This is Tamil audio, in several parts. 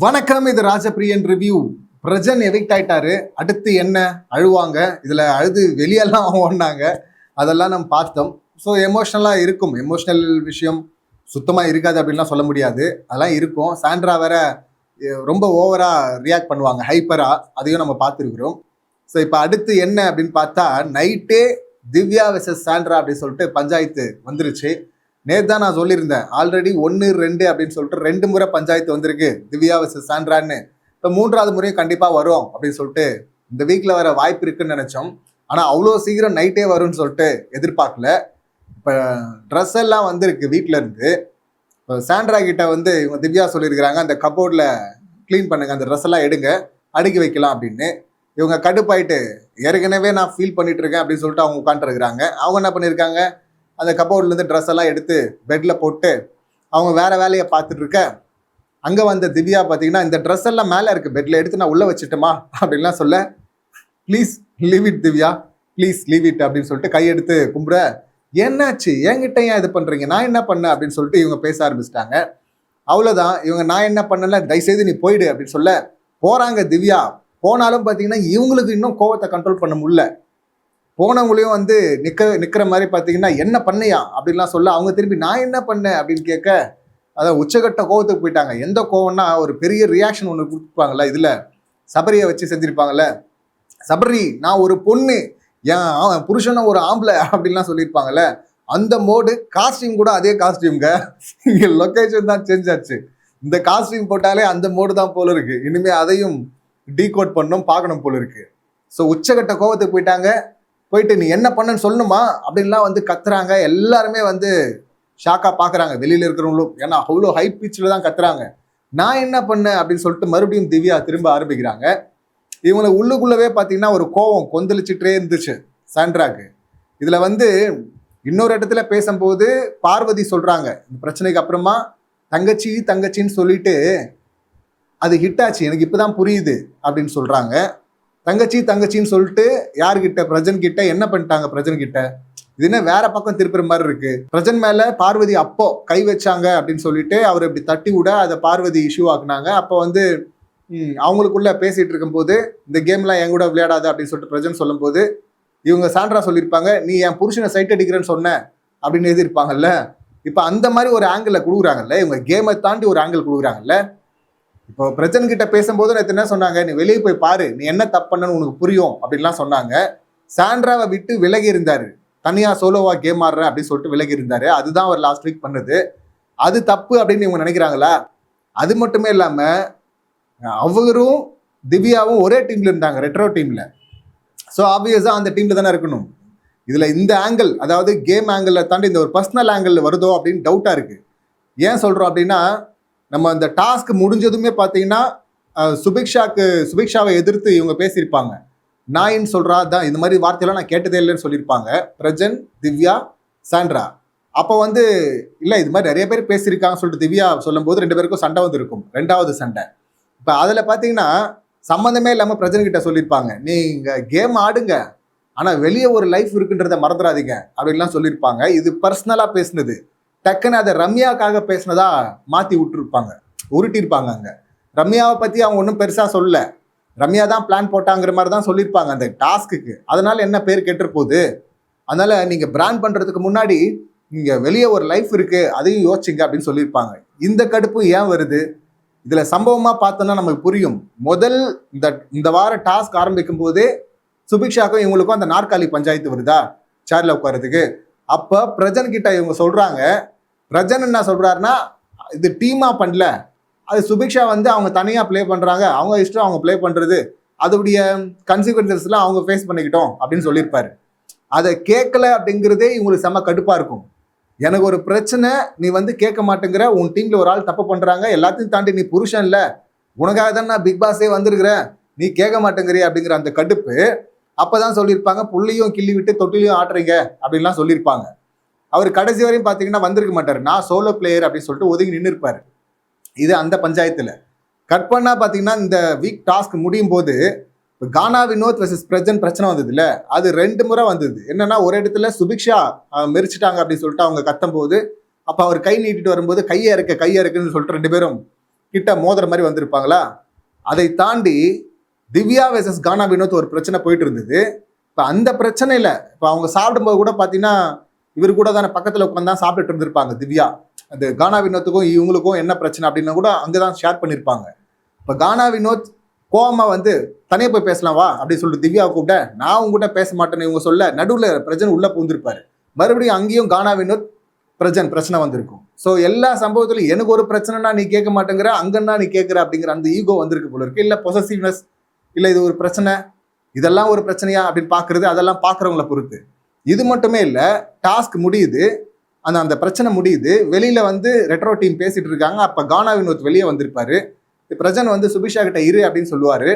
வணக்கம், இது ராஜபிரியன் ரிவ்யூ. பிரஜன் எவிக்ட் ஆயிட்டாரு. அடுத்து என்ன அழுவாங்க, இதுல அழுது வெளியெல்லாம் ஓடினாங்க, அதெல்லாம் நம்ம பார்த்தோம். ஸோ எமோஷ்னலாக இருக்கும். எமோஷ்னல் விஷயம் சுத்தமாக இருக்காது அப்படின்லாம் சொல்ல முடியாது, அதெல்லாம் இருக்கும். சாண்ட்ரா வேற ரொம்ப ஓவரா ரியாக்ட் பண்ணுவாங்க, ஹைப்பரா, அதையும் நம்ம பார்த்துருக்குறோம். ஸோ இப்போ அடுத்து என்ன அப்படின்னு பார்த்தா, நைட்டே திவ்யா வெர்சஸ் சாண்ட்ரா அப்படின்னு சொல்லிட்டு பஞ்சாயத்து வந்துருச்சு. நேற்று தான் நான் சொல்லியிருந்தேன், ஆல்ரெடி 1-2 அப்படின்னு சொல்லிட்டு 2 முறை பஞ்சாயத்து வந்திருக்கு திவ்யா வெர்சஸ் சாண்ட்ரான்னு. இப்போ 3வது முறையும் கண்டிப்பாக வரும் அப்படின்னு சொல்லிட்டு இந்த வீக்கில் வர வாய்ப்பு இருக்குன்னு நினச்சோம். ஆனால் அவ்வளோ சீக்கிரம் நைட்டே வரும்னு சொல்லிட்டு எதிர்பார்க்கல. இப்போ ட்ரெஸ் எல்லாம் வந்திருக்கு வீட்டில் இருந்து. இப்போ சாண்ட்ரா கிட்ட வந்து இவங்க திவ்யா சொல்லியிருக்கிறாங்க, அந்த கபோர்டில் க்ளீன் பண்ணுங்க, அந்த ட்ரெஸ் எல்லாம் எடுங்க, அடுக்கி வைக்கலாம் அப்படின்னு. இவங்க கடுப்பாயிட்டு, ஏற்கனவே நான் ஃபீல் பண்ணிட்டு இருக்கேன் அப்படின்னு சொல்லிட்டு அவங்க உட்காந்துருக்குறாங்க. அவங்க என்ன பண்ணியிருக்காங்க, அந்த கபோர்ட்லேருந்து ட்ரெஸ் எல்லாம் எடுத்து பெட்டில் போட்டு அவங்க வேறு வேலையை பார்த்துட்டு இருக்க, அங்கே வந்த திவ்யா பார்த்தீங்கன்னா, இந்த ட்ரெஸ் எல்லாம் மேலே இருக்குது, பெட்டில் எடுத்து நான் உள்ளே வச்சுட்டோமா அப்படின்லாம் சொல்ல, please leave it Divya, please leave it அப்படின்னு சொல்லிட்டு கையெடுத்து கும்பிட, என்னாச்சு என்கிட்ட ஏன் இது பண்ணுறீங்க, நான் என்ன பண்ணேன் அப்படின்னு சொல்லிட்டு இவங்க பேச ஆரம்பிச்சிட்டாங்க. அவ்வளோதான், இவங்க நான் என்ன பண்ணல, தயவுசெய்து நீ போயிடு அப்படின்னு சொல்ல போகிறாங்க திவ்யா. போனாலும் பார்த்தீங்கன்னா இவங்களுக்கு இன்னும் கோவத்தை கண்ட்ரோல் பண்ண முடியல. போனவங்களையும் வந்து நிற்கிற மாதிரி பார்த்தீங்கன்னா என்ன பண்ணையா அப்படின்லாம் சொல்ல, அவங்க திருப்பி நான் என்ன பண்ணேன் அப்படின்னு கேட்க, அதை உச்சகட்ட கோவத்துக்கு போயிட்டாங்க. எந்த கோவம்னா, ஒரு பெரிய ரியாக்ஷன் ஒன்று கொடுத்துருப்பாங்கல்ல, இதில் சபரியை வச்சு செஞ்சுருப்பாங்கல்ல, சபரி நான் ஒரு பொண்ணு, என் புருஷனை ஒரு ஆம்பளை அப்படின்லாம் சொல்லியிருப்பாங்கல்ல, அந்த மோடு. காஸ்டியூம் கூட அதே காஸ்டியூம்ங்க, இங்கே லொக்கேஷன் தான் சேஞ்ச் ஆச்சு. இந்த காஸ்டியூம் போட்டாலே அந்த மோடு தான் போல இருக்கு. இனிமேல் அதையும் டீகோட் பண்ணணும், பார்க்கணும் போல இருக்கு. ஸோ உச்சகட்ட கோவத்துக்கு போயிட்டாங்க. போயிட்டு நீ என்ன பண்ணன்னு சொல்லணுமா அப்படின்லாம் வந்து கத்துறாங்க. எல்லாருமே வந்து ஷாக்காக பார்க்குறாங்க, வெளியில் இருக்கிறவங்களும். ஏன்னா அவ்வளோ ஹை பிச்சில் தான் கத்துறாங்க. நான் என்ன பண்ணேன் அப்படின்னு சொல்லிட்டு மறுபடியும் திவ்யா திரும்ப ஆரம்பிக்கிறாங்க. இவங்களை உள்ளுக்குள்ளவே பார்த்தீங்கன்னா ஒரு கோவம் கொந்தளிச்சுட்டே இருந்துச்சு சாண்ட்ராக்கு. இதில் வந்து இன்னொரு இடத்துல பேசும்போது பார்வதி சொல்கிறாங்க, இந்த பிரச்சனைக்கு அப்புறமா தங்கச்சி தங்கச்சின்னு சொல்லிட்டு அது ஹிட் ஆச்சு, எனக்கு இப்போ தான் புரியுது அப்படின்னு சொல்கிறாங்க. தங்கச்சி தங்கச்சின்னு சொல்லிட்டு யார்கிட்ட, பிரஜன் கிட்ட என்ன பண்ணிட்டாங்க, பிரஜன் கிட்ட இது என்ன வேற பக்கம் திருப்புற மாதிரி இருக்கு. பிரஜன் மேல பார்வதி அப்போ கை வச்சாங்க அப்படின்னு சொல்லிட்டு அவர் இப்படி தட்டி விட அதை பார்வதி இஷ்யூ ஆக்குனாங்க. அப்போ வந்து அவங்களுக்குள்ள பேசிட்டு இருக்கும்போது இந்த கேம்லாம் என் கூட விளையாடாது அப்படின்னு சொல்லிட்டு பிரஜன் சொல்லும் போது இவங்க சாண்ட்ரா சொல்லியிருப்பாங்க, நீ என் புருஷனை சைட் அடிக்கிறேன்னு சொன்ன அப்படின்னு எழுதியிருப்பாங்கல்ல. இப்போ அந்த மாதிரி ஒரு ஆங்கிள் கொடுக்குறாங்கல்ல, இவங்க கேமை தாண்டி ஒரு ஆங்கிள் கொடுக்குறாங்கல்ல. இப்போ பிரஜன் கிட்ட பேசும்போது நேற்று என்ன சொன்னாங்க, நீ வெளியே போய் பாரு, நீ என்ன தப்பு பண்ணன்னு உனக்கு புரியும் அப்படின்லாம் சொன்னாங்க. சாண்ட்ராவை விட்டு விலகி இருந்தாரு, தனியா சோலோவா கேம் ஆடுறேன் அப்படின்னு சொல்லிட்டு விலகி இருந்தாரு. அதுதான் அவர் லாஸ்ட் வீக் பண்ணது. அது தப்பு அப்படின்னு இவங்க நினைக்கிறாங்களா? அது மட்டுமே இல்லாம அவரும் திவ்யாவும் ஒரே டீம்ல இருந்தாங்க, ரெட்ரோ டீம்ல. ஸோ ஆப்வியஸா அந்த டீம்ல தானே இருக்கணும். இதுல இந்த ஆங்கிள், அதாவது கேம் ஆங்கிள் தாண்டி இந்த ஒரு பர்சனல் ஆங்கிள் வருதோ அப்படின்னு டவுட்டா இருக்கு. ஏன் சொல்றோம் அப்படின்னா, நம்ம அந்த டாஸ்க் முடிஞ்சதுமே பார்த்தீங்கன்னா சுபிக்ஷாவை எதிர்த்து இவங்க பேசியிருப்பாங்க. நாயின்னு சொல்றா தான், இந்த மாதிரி வார்த்தையெல்லாம் நான் கேட்டதே இல்லைன்னு சொல்லியிருப்பாங்க பிரஜன், திவ்யா, சாண்ட்ரா. அப்போ வந்து இல்லை இது மாதிரி நிறைய பேர் பேசியிருக்காங்கன்னு சொல்லிட்டு திவ்யா சொல்லும்போது 2 பேருக்கும் சண்டை வந்துருக்கும், 2வது சண்டை. இப்போ அதில் பார்த்தீங்கன்னா சம்மந்தமே இல்லாமல் பிரஜன் கிட்ட சொல்லியிருப்பாங்க, நீங்கள் கேம் ஆடுங்க ஆனால் வெளியே ஒரு லைஃப் இருக்குன்றத மறந்துடாதீங்க அப்படின்லாம் சொல்லியிருப்பாங்க. இது பர்சனலாக பேசினது. டக்குன்னு அதை ரம்யாக்காக பேசினதா மாற்றி விட்டுருப்பாங்க, உருட்டியிருப்பாங்க. அங்கே ரம்யாவை பற்றி அவங்க ஒன்றும் பெருசாக சொல்லலை, ரம்யா தான் பிளான் போட்டாங்கிற மாதிரி தான் சொல்லியிருப்பாங்க அந்த டாஸ்க்குக்கு. அதனால என்ன பேர் கெட்டுற போகுது. அதனால நீங்கள் பிராண்ட் பண்ணுறதுக்கு முன்னாடி நீங்கள் வெளியே ஒரு லைஃப் இருக்குது அதையும் யோசிச்சிங்க அப்படின்னு சொல்லியிருப்பாங்க. இந்த கடுப்பு ஏன் வருது இதில் சம்பவமாக பார்த்தோன்னா நமக்கு புரியும். முதல் இந்த வார டாஸ்க் ஆரம்பிக்கும் போதே சுபிக்ஷாக்கும் இவங்களுக்கும் அந்த நாற்காலி பஞ்சாயத்து வருதா சேர்ல உட்காரதுக்கு. அப்போ பிரஜன் கிட்ட இவங்க சொல்கிறாங்க, பிரஜன் என்ன சொல்கிறாருன்னா, இது டீமாக பண்ணல, அது சுபிக்ஷா வந்து அவங்க தனியாக ப்ளே பண்ணுறாங்க, அவங்க இஷ்டம் அவங்க ப்ளே பண்ணுறது, அதோடைய கன்சிக்வன்சஸ்லாம் அவங்க ஃபேஸ் பண்ணிக்கிட்டோம் அப்படின்னு சொல்லியிருப்பாரு. அதை கேட்கல அப்படிங்கிறதே இவங்களுக்கு செம்ம கடுப்பாக இருக்கும். எனக்கு ஒரு பிரச்சனை, நீ வந்து கேட்க மாட்டேங்கிற, உன் டீமில் ஒரு ஆள் தப்பு பண்ணுறாங்க, எல்லாத்தையும் தாண்டி நீ புருஷன் இல்லை, உனக்காக தான் நான் பிக் பாஸே வந்திருக்கிறேன், நீ கேட்க மாட்டேங்கிறிய அப்படிங்கிற அந்த கடுப்பு. அப்போ தான் சொல்லியிருப்பாங்க, புள்ளியும் கிள்ளி விட்டு தொட்டிலையும் ஆட்டுறீங்க அப்படின்லாம் சொல்லியிருப்பாங்க. அவர் கடைசி வரையும் பார்த்தீங்கன்னா வந்திருக்க மாட்டார், நான் சோலோ பிளேயர் அப்படின்னு சொல்லிட்டு ஒதுங்கி நின்று இருப்பார். இது அந்த பஞ்சாயத்தில் கட் பண்ணா பார்த்தீங்கன்னா இந்த வீக் டாஸ்க் முடியும் போது கானா வினோத் வெர்சஸ் பிரஜன் பிரச்சனை வந்தது இல்லை, அது 2 முறை வந்தது. என்னன்னா ஒரு இடத்துல சுபிக்ஷா மெரிச்சிட்டாங்க அப்படின்னு சொல்லிட்டு அவங்க கத்தும் போது, அப்போ அவர் கை நீட்டிட்டு வரும்போது கையை இருக்குன்னு சொல்லிட்டு 2 பேரும் கிட்ட மோதுற மாதிரி வந்திருப்பாங்களா? அதை தாண்டி திவ்யா வெர்சஸ் கானா வினோத் ஒரு பிரச்சனை போயிட்டு இருந்தது. இப்போ அந்த பிரச்சனையில இப்போ அவங்க சாப்பிடும்போது கூட பார்த்தீங்கன்னா இவர் கூட தானே பக்கத்தில் உட்காந்து தான் சாப்பிட்டுட்டு இருந்திருப்பாங்க திவ்யா. அது கானா வினோத்துக்கும் இவங்களுக்கும் என்ன பிரச்சனை அப்படின்னு கூட அங்கே தான் ஷேர் பண்ணியிருப்பாங்க. இப்போ கானா வினோத் கோவமா வந்து தனியாக போய் பேசலாம் வா அப்படின்னு சொல்லிட்டு திவ்யா கூப்பிட்ட, நான் உங்ககிட்ட பேச மாட்டேன்னு இவங்க சொல்ல நடுவில் பிரஜன் உள்ள பூந்திருப்பாரு. மறுபடியும் அங்கேயும் கானா வினோத் பிரச்சனை வந்திருக்கும். ஸோ எல்லா சம்பவத்திலும் எனக்கு ஒரு பிரச்சனைனா நீ கேட்க மாட்டேங்கிற, அங்கன்னா நீ கேட்குற அப்படிங்கிற அந்த ஈகோ வந்திருக்கு போல இருக்கு. இல்லை பொசசிவ்னஸ், இல்லை இது ஒரு பிரச்சனை, இதெல்லாம் ஒரு பிரச்சனையா அப்படின்னு பார்க்கறது, அதெல்லாம் பார்க்குறவங்கள பொறுத்து. இது மட்டுமே இல்லை, டாஸ்க் முடியுது, அந்த பிரச்சனை முடியுது, வெளியில வந்து ரெட்ரோ டீம் பேசிட்டு இருக்காங்க. அப்போ கானா வினோத் வெளியே வந்திருப்பாரு. பிரஜன் வந்து சுபிஷா கிட்ட இரு அப்படின்னு சொல்லுவாரு.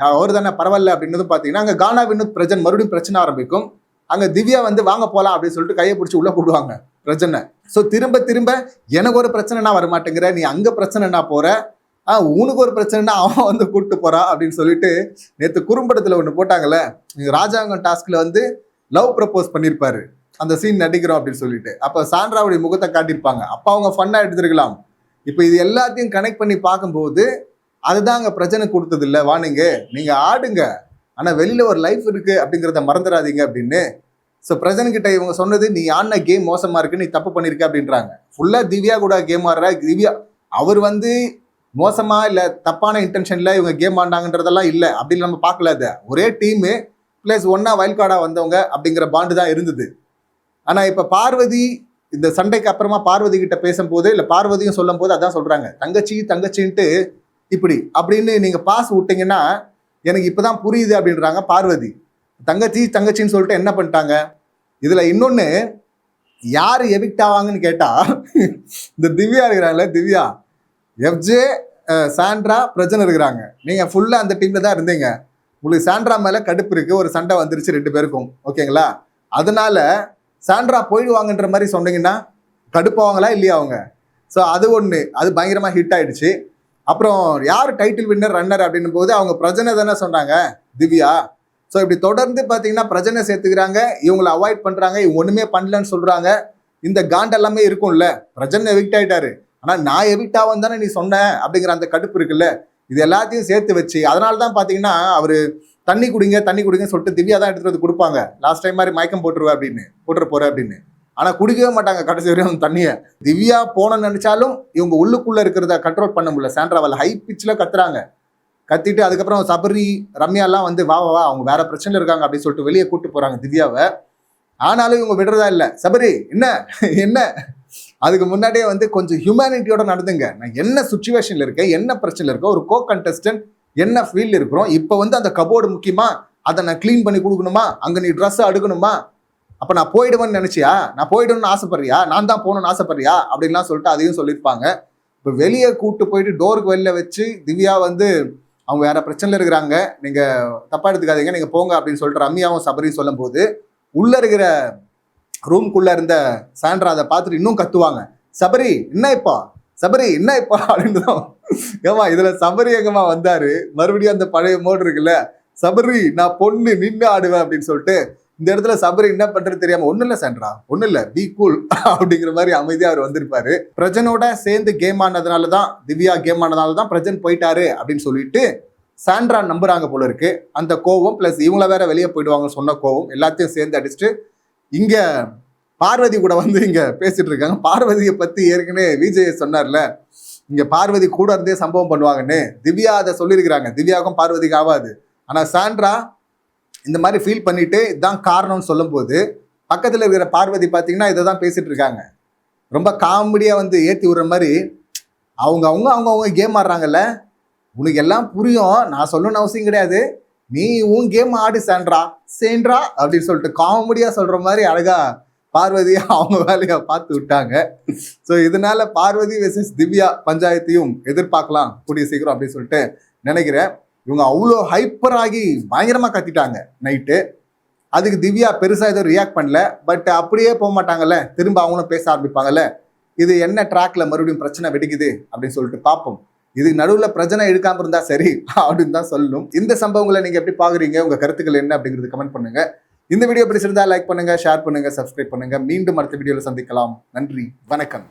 அவர் தானே பரவாயில்ல அப்படின்னதும் பார்த்தீங்கன்னா அங்கே கானா வினோத் பிரஜன் மறுபடியும் பிரச்சனை ஆரம்பிக்கும். அங்கே திவ்யா வந்து வாங்க போகலாம் அப்படின்னு சொல்லிட்டு கையை பிடிச்சி உள்ள போடுவாங்க பிரச்சனை. ஸோ திரும்ப திரும்ப எனக்கு ஒரு பிரச்சனைனா வர மாட்டேங்கிற, நீ அங்கே பிரச்சனைனா போற, உனக்கு ஒரு பிரச்சனைனா அவன் வந்து கூப்பிட்டு போறா அப்படின்னு சொல்லிட்டு நேற்று குறும்படத்தில் ஒன்று போட்டாங்கல்ல, ராஜாங்கம் டாஸ்க்ல வந்து லவ் ப்ரப்போஸ் பண்ணியிருப்பாரு, அந்த சீன் நடிக்கிறோம் அப்படின்னு சொல்லிட்டு. அப்போ சாண்ட்ராவுடைய முகத்தை காட்டியிருப்பாங்க. அப்போ அவங்க ஃபன்னாக எடுத்துருக்கலாம். இப்போ இது எல்லாத்தையும் கனெக்ட் பண்ணி பார்க்கும்போது அதுதான் அங்கே பிரச்சனை கொடுத்தது இல்லை. வானுங்க நீங்க ஆடுங்க, ஆனால் வெளியில ஒரு லைஃப் இருக்கு அப்படிங்கிறத மறந்துடாதீங்க அப்படின்னு. ஸோ பிரஜன்கிட்ட இவங்க சொன்னது, நீ ஆடின கேம் மோசமா இருக்கு, நீ தப்பு பண்ணிருக்க அப்படின்றாங்க. ஃபுல்லா திவ்யா கூட கேம் ஆடுற திவ்யா, அவர் வந்து மோசமா இல்லை தப்பான இன்டென்ஷன்ல இவங்க கேம் ஆடினாங்கன்றதெல்லாம் இல்லை அப்படின்னு நம்ம பார்க்கல. அது ஒரே டீமு பிளஸ் ஒன்னா வைல்ட் கார்டா வந்தவங்க அப்படிங்கிற பாண்டு தான் இருந்தது. ஆனா இப்ப பார்வதி இந்த சண்டைக்கு அப்புறமா பார்வதி கிட்ட பேசும்போது, இல்லை பார்வதியும் சொல்லும் போது அதான் சொல்றாங்க, தங்கச்சி தங்கச்சின்ட்டு இப்படி அப்படின்னு நீங்க பாஸ் விட்டீங்கன்னா எனக்கு இப்பதான் புரியுது அப்படின்றாங்க பார்வதி. தங்கச்சி தங்கச்சின்னு சொல்லிட்டு என்ன பண்ணிட்டாங்க. இதுல இன்னொன்னு, யாரு எவிக்ட் ஆவாங்கன்னு கேட்டா இந்த திவ்யா இருக்கிறாங்கல்ல, திவ்யா, எஃப்ஜே, சாண்ட்ரா, பிரஜன் இருக்கிறாங்க. நீங்க ஃபுல்லா அந்த டீம்ல தான் இருந்தீங்க. உங்களுக்கு சாண்ட்ரா மேல கடுப்பு இருக்கு, ஒரு சண்டை வந்துருச்சு ரெண்டு பேருக்கும், ஓகேங்களா? அதனால சாண்ட்ரா போயிடுவாங்கன்ற மாதிரி சொன்னீங்கன்னா கடுப்பாவாங்களா இல்லையா அவங்க? ஸோ அது ஒன்று, அது பயங்கரமாக ஹிட் ஆயிடுச்சு. அப்புறம் யார் டைட்டில் வின்னர் ரன்னர் அப்படின்னும் போது அவங்க பிரஜனை தானே சொன்னாங்க, திவ்யா. ஸோ இப்படி தொடர்ந்து பார்த்தீங்கன்னா பிரஜனை சேர்த்துக்கிறாங்க, இவங்களை அவாய்ட் பண்ணுறாங்க, இவங்க ஒன்றுமே பண்ணலன்னு சொல்கிறாங்க. இந்த காண்ட் எல்லாமே இருக்கும்ல, பிரஜன் எவிக்ட் ஆகிட்டாரு, ஆனால் நான் எவிக்ட் ஆகும் தானே நீ சொன்ன அப்படிங்கிற அந்த கடுப்பு இருக்குல்ல, இது எல்லாத்தையும் சேர்த்து வச்சு அதனால தான் பார்த்தீங்கன்னா அவர் தண்ணி குடிங்க தண்ணி குடிங்கன்னு சொல்லிட்டு திவ்யா தான் எடுத்துகிட்டு வந்து கொடுப்பாங்க. லாஸ்ட் டைம் மாதிரி மயக்கம் போட்டுருவேன் அப்படின்னு, போட்டுற போகிறேன் அப்படின்னு. ஆனால் குடிக்கவே மாட்டாங்க கடைசி வரையும் அந்த தண்ணியை. திவ்யா போனன்னு நினைச்சாலும் இவங்க உள்ளுக்குள்ளே இருக்கிறத கண்ட்ரோல் பண்ண முடியல. சாண்ட்ராவால் ஹை பிச்சில் கத்துறாங்க. கத்திட்டு அதுக்கப்புறம் சபரி, ரம்யாலாம் வந்து வா வா அவங்க வேற பிரச்சனையில் இருக்காங்க அப்படின்னு சொல்லிட்டு வெளியே கூப்பிட்டு போகிறாங்க திவ்யாவை. ஆனாலும் இவங்க விடுறதா இல்லை. சபரி என்ன என்ன, அதுக்கு முன்னாடியே வந்து கொஞ்சம் ஹியூமனிட்டியோட நடந்துங்க. நான் என்ன சுச்சுவேஷன்ல இருக்கேன், என்ன பிரச்சனை இருக்கேன், ஒரு கோ கண்டஸ்டன்ட் என்ன ஃபீல்டு இருக்கிறோம், இப்போ வந்து அந்த கபோர்டு முக்கியமா, அதை நான் கிளீன் பண்ணி கொடுக்கணுமா, அங்கே நீ ட்ரெஸ் அடுக்கணுமா, அப்போ நான் போயிடுவேன்னு நினைச்சியா, நான் போயிடணும்னு ஆசைப்படுறியா, நான் தான் போகணும்னு ஆசைப்படுறியா அப்படின்லாம் சொல்லிட்டு அதையும் சொல்லியிருப்பாங்க. இப்போ வெளியே கூப்பிட்டு போயிட்டு டோருக்கு வெளில வச்சு திவ்யா வந்து அவங்க வேற பிரச்சனையில் இருக்கிறாங்க, நீங்கள் தப்பா எடுத்துக்காதீங்க, நீங்கள் போங்க அப்படின்னு சொல்லிட்டு ரம்யாவும் சபரியும் சொல்லும் போது உள்ள இருக்கிற ரூம்குள்ள இருந்த சாண்ட்ரா அதை பார்த்துட்டு இன்னும் கத்துவாங்க, சபரி என்ன இப்போ, சபரி என்ன இப்போ அப்படின்னு தான். ஏமா இதுல சபரி எங்கம்மா வந்தாரு, மறுபடியும் அந்த பழைய மோடு இருக்குல்ல, சபரி நான் பொண்ணு நின்று ஆடுவேன் அப்படின்னு சொல்லிட்டு இந்த இடத்துல சபரி என்ன பண்றது தெரியாம, ஒன்னும் இல்லை சாண்ட்ரா ஒன்னும் இல்லை பி கூல் அப்படிங்கிற மாதிரி அமைதியா அவர் வந்திருப்பாரு. பிரஜனோட சேர்ந்து கேம் ஆனதுனால தான், திவ்யா கேம் ஆனதுனால தான் பிரஜன் போயிட்டாரு அப்படின்னு சொல்லிட்டு சாண்ட்ரா நம்புறாங்க போல இருக்கு. அந்த கோவம் பிளஸ் இவங்கள வேற வெளியே போயிடுவாங்கன்னு சொன்ன கோவம் எல்லாத்தையும் சேர்ந்து அடிச்சுட்டு இங்க பார்வதி கூட வந்து இங்க பேசிட்டு இருக்காங்க. பார்வதியை பத்தி ஏற்கனவே விஜய் சொன்னார்ல, இங்க பார்வதி கூட இருந்தே சம்பவம் பண்ணுவாங்கன்னு. திவ்யா அதை சொல்லியிருக்கிறாங்க, திவ்யாவுக்கும் பார்வதிக்கு ஆகாது. ஆனா சாண்ட்ரா இந்த மாதிரி ஃபீல் பண்ணிட்டு இதுதான் காரணம்னு சொல்லும் போது பக்கத்துல இருக்கிற பார்வதி பார்த்தீங்கன்னா இதை தான் பேசிட்டு இருக்காங்க. ரொம்ப காமெடியா வந்து ஏற்றி விடுற மாதிரி, அவங்க கேம் ஆடுறாங்கல்ல, உனக்கு எல்லாம் புரியும், நான் சொல்லணும்னு அவசியம் கிடையாது, நீ உன் கேம் ஆடு சாண்ட்ரா சேண்ட்ரா அப்படின்னு சொல்லிட்டு காமெடியா சொல்ற மாதிரி அழகா பார்வதி அவங்க வேலையை பார்த்து விட்டாங்க. ஸோ இதனால பார்வதி வெர்சஸ் திவ்யா பஞ்சாயத்தையும் எதிர்பார்க்கலாம் கூடிய சீக்கிரம் அப்படின்னு சொல்லிட்டு நினைக்கிறேன். இவங்க அவ்வளோ ஹைப்பர் ஆகி பயங்கரமாக கத்திட்டாங்க நைட்டு. அதுக்கு திவ்யா பெருசாக எதுவும் ரியாக்ட் பண்ணல. பட் அப்படியே போக மாட்டாங்கல்ல, திரும்ப அவங்களும் பேச ஆரம்பிப்பாங்கல்ல. இது என்ன ட்ராக்ல மறுபடியும் பிரச்சனை வெடிக்குது அப்படின்னு சொல்லிட்டு பார்ப்போம். இதுக்கு நடுவில் பிரச்சனை எடுக்காம இருந்தா சரி அப்படின்னு தான் சொல்லணும். இந்த சம்பவங்களை நீங்க எப்படி பாக்குறீங்க, உங்க கருத்துக்கள் என்ன அப்படிங்கிறது கமெண்ட் பண்ணுங்க. இந்த வீடியோ பிடிச்சிருந்தா லைக் பண்ணுங்க, ஷேர் பண்ணுங்க, சப்ஸ்கிரைப் பண்ணுங்க. மீண்டும் அடுத்த வீடியோவில் சந்திக்கலாம். நன்றி, வணக்கம்.